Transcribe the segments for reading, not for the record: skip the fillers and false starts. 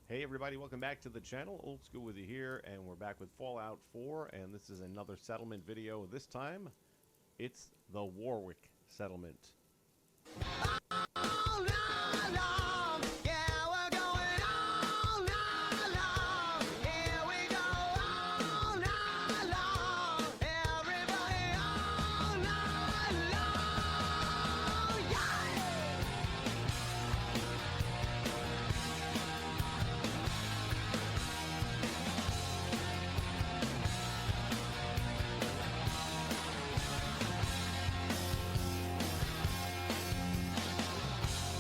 Hey everybody, welcome back to the channel. Old School with you here, and we're back with Fallout 4, and this is another settlement video. This time, it's the Warwick settlement. All night long, yeah, we're going all night long. Here we go all night long. Everybody all night long, yeah.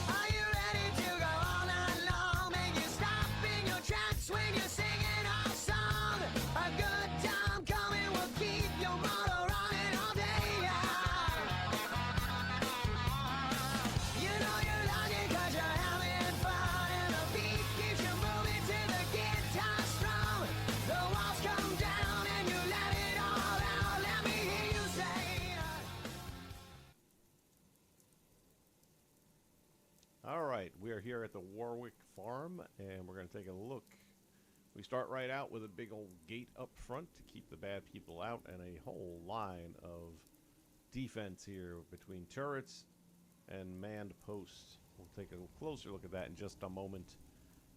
Are you ready to go all night long? Make you stop in your tracks when you're singing our song. A good time coming will keep your motor running all day. You know you're lucky 'cause you're having fun, and the beat keeps you moving to the guitar strum. The walls come down and you let it all out. Let me hear you say. Alright, we are here at the Warwick farm, and we're going to take a look. We start right out with a big old gate up front to keep the bad people out, and a whole line of defense here between turrets and manned posts. We'll take a closer look at that in just a moment.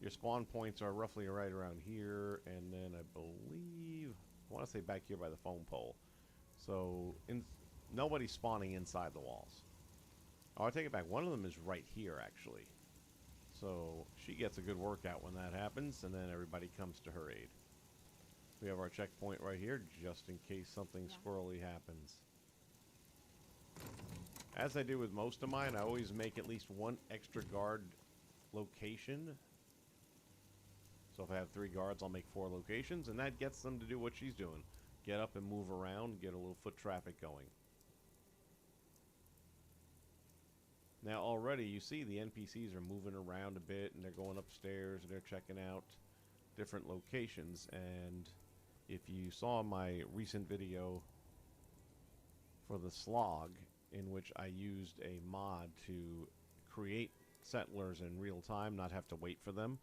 Your spawn points are roughly right around here, and then I believe, I want to say back here by the phone pole. So nobody's spawning inside the walls. Oh, I take it back. One of them is right here, actually. So she gets a good workout when that happens, and then everybody comes to her aid. We have our checkpoint right here, just in case something squirrely happens. As I do with most of mine, I always make at least one extra guard location. So if I have 3 guards, I'll make 4 locations, and that gets them to do what she's doing. Get up and move around, get a little foot traffic going. Now already you see the NPCs are moving around a bit, and they're going upstairs and they're checking out different locations. And if you saw my recent video for the slog, in which I used a mod to create settlers in real time, not have to wait for them,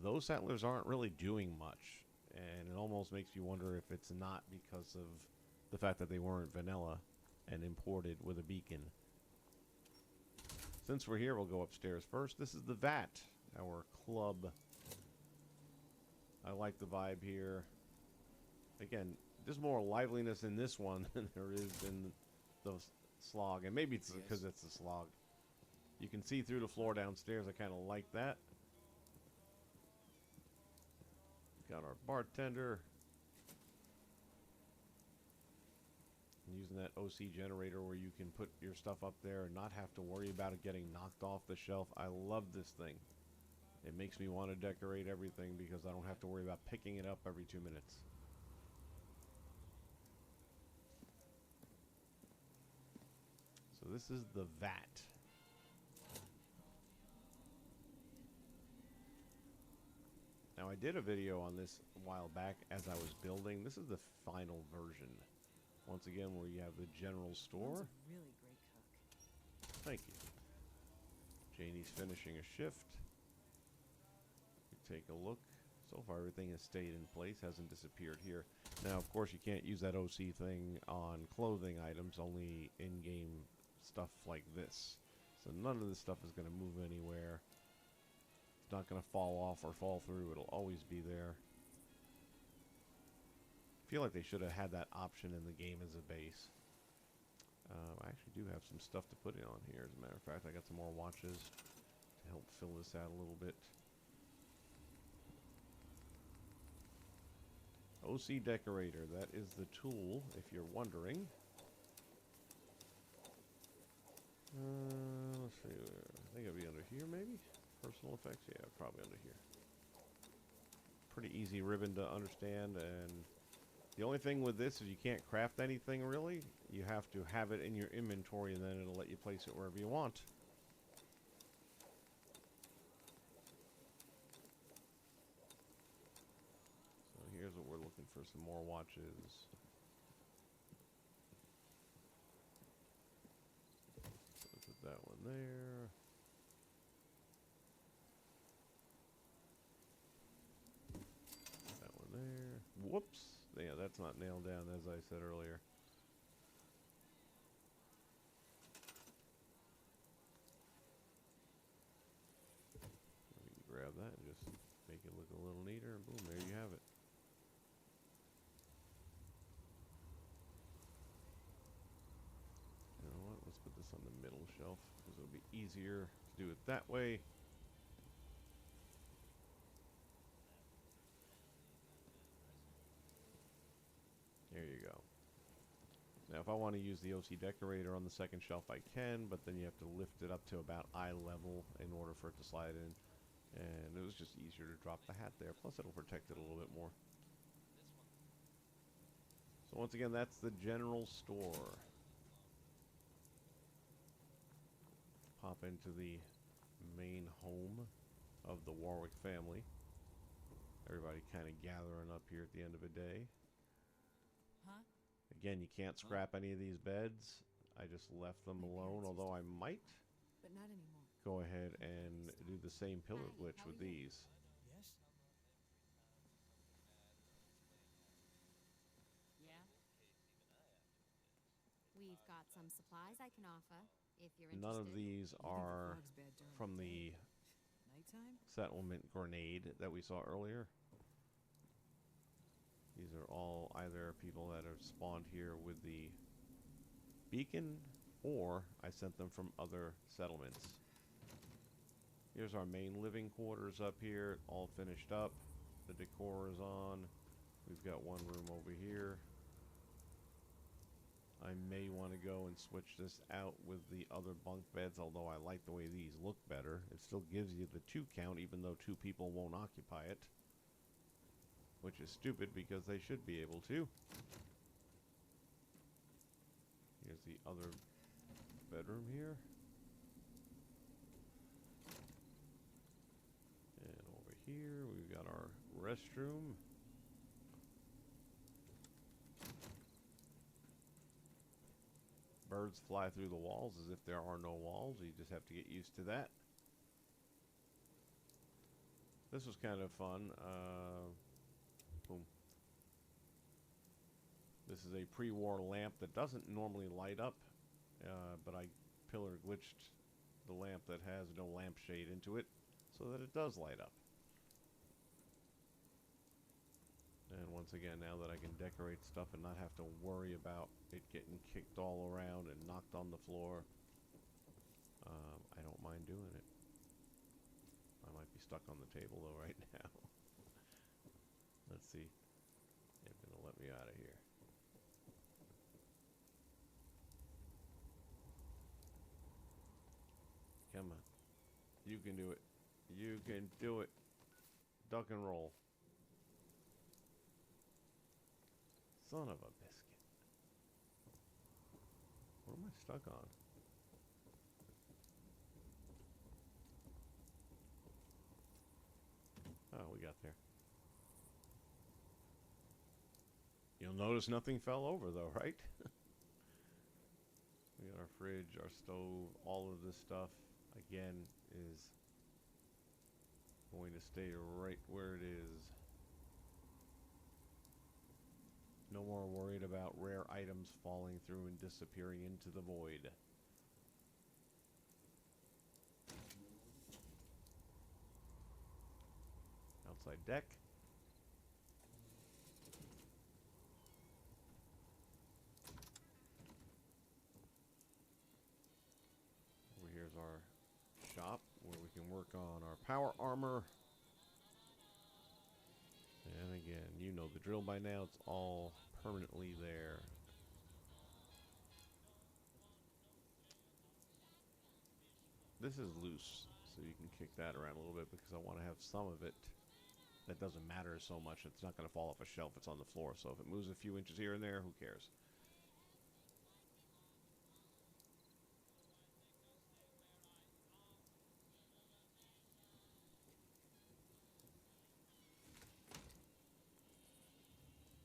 those settlers aren't really doing much, and it almost makes you wonder if it's not because of the fact that they weren't vanilla and imported with a beacon. Since we're here, we'll go upstairs first. This is the VAT, our club. I like the vibe here. Again, there's more liveliness in this one than there is in the slog. And maybe it's because it's a slog. You can see through the floor downstairs. I kind of like that. Got our bartender. Using that OC generator where you can put your stuff up there and not have to worry about it getting knocked off the shelf. I love this thing. It makes me want to decorate everything because I don't have to worry about picking it up every 2 minutes. So this is the VAT. Now I did a video on this a while back as I was building. This is the final version. Once again, where you have the general store. A really great cook. Thank you. Janie's finishing a shift. We take a look. So far, everything has stayed in place, hasn't disappeared here. Now, of course, you can't use that OC thing on clothing items, only in-game stuff like this. So none of this stuff is going to move anywhere. It's not going to fall off or fall through. It'll always be there. I feel like they should have had that option in the game as a base. I actually do have some stuff to put in on here. As a matter of fact, I got some more watches to help fill this out a little bit. OC Decorator, that is the tool, if you're wondering. Let's see. I think it'll be under here, maybe? Personal effects? Yeah, probably under here. Pretty easy ribbon to understand, and the only thing with this is you can't craft anything really. You have to have it in your inventory, and then it'll let you place it wherever you want. So here's what we're looking for, some more watches. So put that one there. Whoops. Yeah, that's not nailed down, as I said earlier. We can grab that and just make it look a little neater, and boom, there you have it. You know what? Let's put this on the middle shelf because it'll be easier to do it that way. There you go. Now, if I want to use the OC decorator on the second shelf, I can, but then you have to lift it up to about eye level in order for it to slide in. And it was just easier to drop the hat there. Plus, it'll protect it a little bit more. So once again, that's the general store. Pop into the main home of the Warwick family. Everybody kind of gathering up here at the end of a day. Huh? Again, you can't scrap any of these beds. I just left them alone, although I might But not anymore. go ahead and do the same pillar Hi, glitch how with are you? these. Yes? Yeah? We've got some supplies I can offer if you're None interested. of these are Frog's bed during from the the day. Nighttime? settlement grenade that we saw earlier. These are all either people that have spawned here with the beacon, or I sent them from other settlements. Here's our main living quarters up here, all finished up. The decor is on. We've got one room over here. I may want to go and switch this out with the other bunk beds, although I like the way these look better. It still gives you the 2 count, even though 2 people won't occupy it. Which is stupid, because they should be able to. Here's the other bedroom here. And over here, we've got our restroom. Birds fly through the walls as if there are no walls. You just have to get used to that. This was kind of fun. Boom. This is a pre-war lamp that doesn't normally light up, but I pillar glitched the lamp that has no lampshade into it so that it does light up. And once again, now that I can decorate stuff and not have to worry about it getting kicked all around and knocked on the floor, I don't mind doing it. I might be stuck on the table though right now. Let's see. It's gonna let me out of here. Come on. You can do it. You can do it. Duck and roll. Son of a biscuit. What am I stuck on? Oh, we got there. You'll notice nothing fell over though, right? We got our fridge, our stove, all of this stuff, again, is going to stay right where it is. No more worried about rare items falling through and disappearing into the void. Outside deck. Over here's our shop where we can work on our power armor. And again, you know the drill by now. It's all permanently there. This is loose, so you can kick that around a little bit because I want to have some of it that doesn't matter so much. It's not going to fall off a shelf. It's on the floor, so if it moves a few inches here and there, who cares?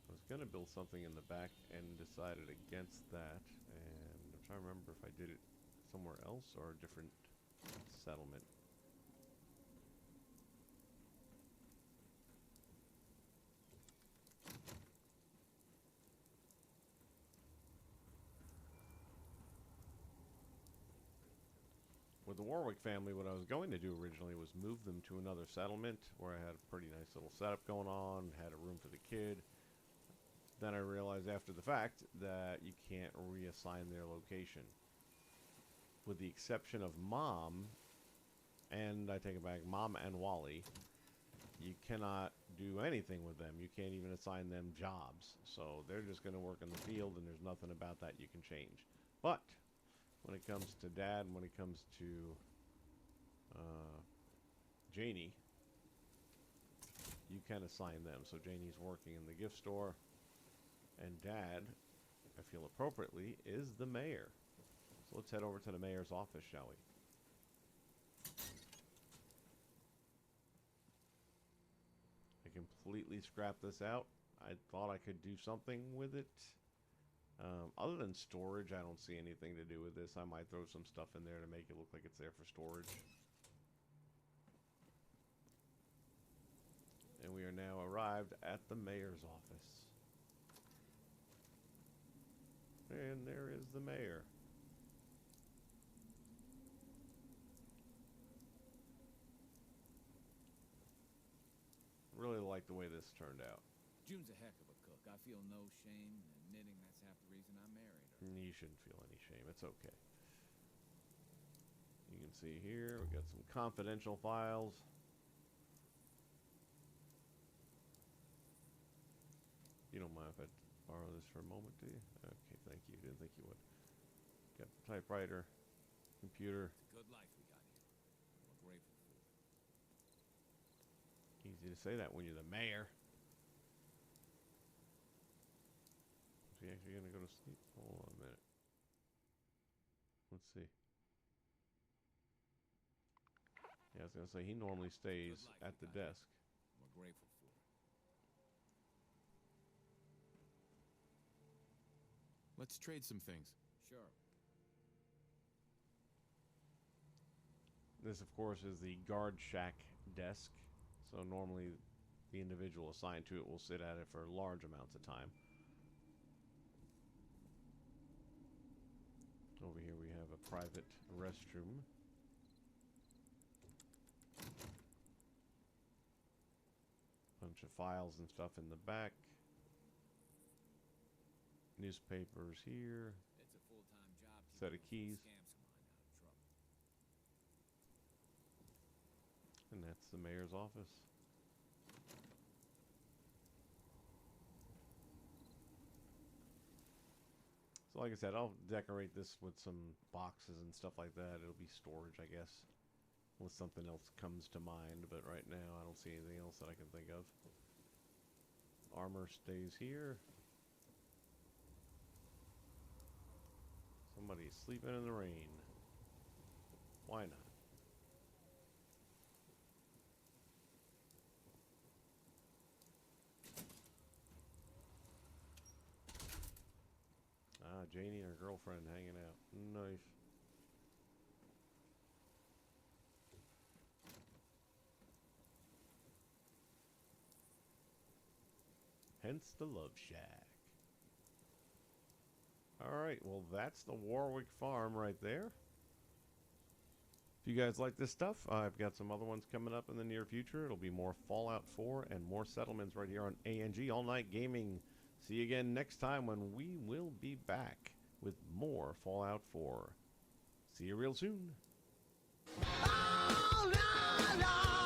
I was going to build something in the back and decided against that, and I'm trying to remember if I did it somewhere else or a different settlement. the Warwick family, what I was going to do originally was move them to another settlement where I had a pretty nice little setup going on, had a room for the kid. Then I realized after the fact that you can't reassign their location. With the exception of Mom, and I take it back, Mom and Wally, you cannot do anything with them. You can't even assign them jobs. So they're just going to work in the field, and there's nothing about that you can change. But when it comes to Dad and when it comes to Janie, you can assign them. So Janie's working in the gift store, and Dad, I feel appropriately, is the mayor. So let's head over to the mayor's office, shall we? I completely scrapped this out. I thought I could do something with it. Other than storage, I don't see anything to do with this. I might throw some stuff in there to make it look like it's there for storage. And we are now arrived at the mayor's office. And there is the mayor. Really like the way this turned out. June's a heck of a cook. I feel no shame in admitting that's half the reason I married her. You shouldn't feel any shame. It's okay. You can see here, we got some confidential files. You don't mind if I borrow this for a moment, do you? Okay, thank you. Didn't think you would. Got the typewriter, computer. Good life we got here. We're grateful for it. Easy to say that when you're the mayor. Is he actually going to go to sleep? Hold on a minute. Let's see. Yeah, I was going to say, he normally stays at the desk. We're grateful for it. Let's trade some things. Sure. This, of course, is the guard shack desk. So normally the individual assigned to it will sit at it for large amounts of time. Over here we have a private restroom. Bunch of files and stuff in the back. Newspapers here. It's a full-time job. Set of keys. Scam someone out of trouble. And that's the mayor's office. So like I said, I'll decorate this with some boxes and stuff like that. It'll be storage, I guess. Unless something else comes to mind. But right now, I don't see anything else that I can think of. Armor stays here. Somebody's sleeping in the rain. Why not? Ah, Janie and her girlfriend hanging out. Nice. Hence the love shack. Alright, well that's the Warwick farm right there. If you guys like this stuff, I've got some other ones coming up in the near future. It'll be more Fallout 4 and more settlements right here on ANG All Night Gaming. See you again next time when we will be back with more Fallout 4. See you real soon. All night long.